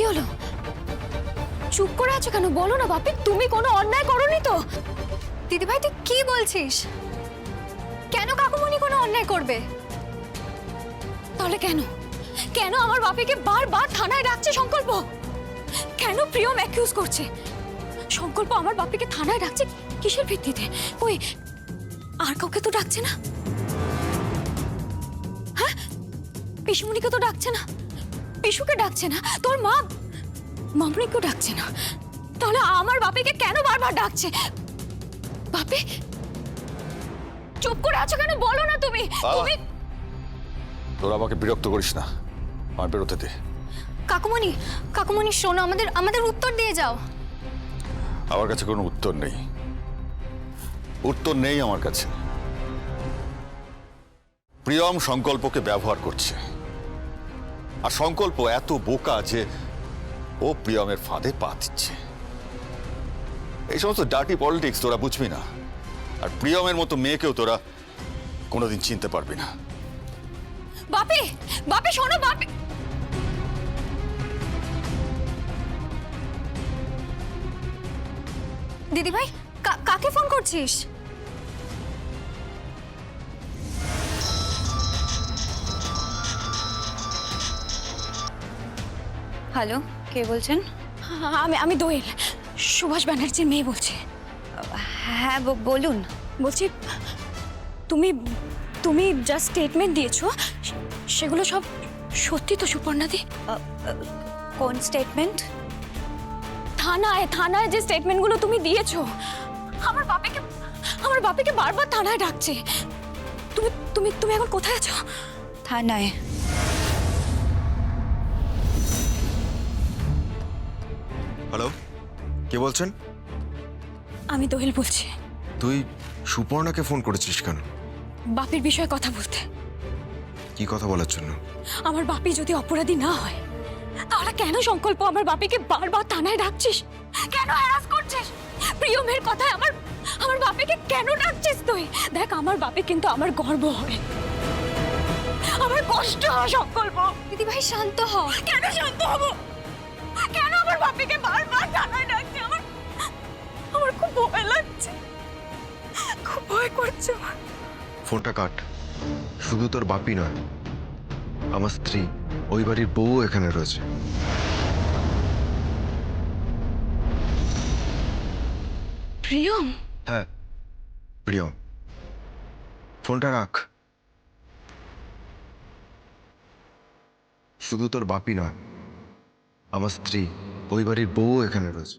কি হলো? চুপ করে আছো কেন? বলো না বাপি, তুমি কোনো অন্যায় করোনি তো? দিদিভাই তুই কি বলছিস? কেন কাকুমণি কোনো অন্যায় করবে? তাহলে কেন কেন আমার বাপিকে বারবার থানায় ডাকছে সংকল্প? কেন প্রিয়ম অ্যাকিউজ করছে? সংকল্প আমার বাপিকে থানায় ডাকছে কিসের ভিত্তিতে? ওই আর কাউকে তো ডাকছে না। হ্যাঁ, পিসুমণিকে তো ডাকছে না, পিসুকে ডাকছে না, তোর মা মামনিকেও ডাকছে না। তাহলে আমার বাপিকে কেন বারবার ডাকছে? বাপি চুপ করে আছো কেন? বলো না তুমি। তুমি তোরা আমাকে বিরক্ত করিস না, আমার বেরোতে দে। কাকুমণি, কাকুমণি শোনো, আমাদের উত্তর দিয়ে যাও। আমার কাছে কোনো উত্তর নেই, উত্তর নেই আমার কাছে। প্রিয়ম সংকল্পকে ব্যবহার করছে, আর সংকল্প এত বোকা যে ও প্রিয়মের ফাঁদে পা দিচ্ছে। এই সমস্ত ডার্টি পলিটিক্স তোরা বুঝবি না, আর প্রিয়মের মতো মেয়েকেও তোরা কোনোদিন চিনতে পারবি না। বাপি, বাপি শোনো বাপি। দিদি ভাই, কাকে ফোন করছিস? হ্যালো, কে বলছেন? আমি দোয়েল, সুভাষ ব্যানার্জির মেয়ে বলছি। হ্যাঁ বলুন। বলছি তুমি তুমি যা স্টেটমেন্ট দিয়েছো সেগুলো সব সত্যি তো সুপর্ণাদি? কোন স্টেটমেন্ট? থানায় থানায় যে স্টেটমেন্টগুলো তুমি দিয়েছো, আমার বাপিকে বারবার থানায় ডাকছে। তুমি তুমি তুমি এখন কোথায় আছো? থানায়। হ্যালো, কে বলছেন? আমি দোহেল বলছি। তুই সুপর্ণাকে ফোন করেছিস কেন? বাপির বিষয়ে কথা বলতে। কি কথা বলার জন্য? আমার বাপি যদি অপরাধী না হয়, তাহলে কেন সংকল্প আমার বাপিকে বারবার থানায় ডাকছিস? কেন হ্যারাস করছিস? প্রিয়মের কথায় আমার আমার বাপিকে কেন ডাকছিস তুই? দেখ, আমার বাপি কিন্তু আমার গর্ব হয়, আমার কষ্ট হয় সংকল্প। দিদি ভাই শান্ত হও। কেন শান্ত হব? কেন আমার বাপিকে বারবার থানায় ডাকছে? আমার আমার খুব ভয় লাগছে, খুব ভয় করছে আমার। ফোনটা কাট। শুধু তোর বাপি নয়, আমার স্ত্রী, ওই বাড়ির বউ এখানে রয়েছে। প্রিয়ম? হ্যাঁ, প্রিয়ম। ফোনটা রাখ। শুধু তোর বাপি নয়, আমার স্ত্রী, ওই বাড়ির বউ এখানে রয়েছে।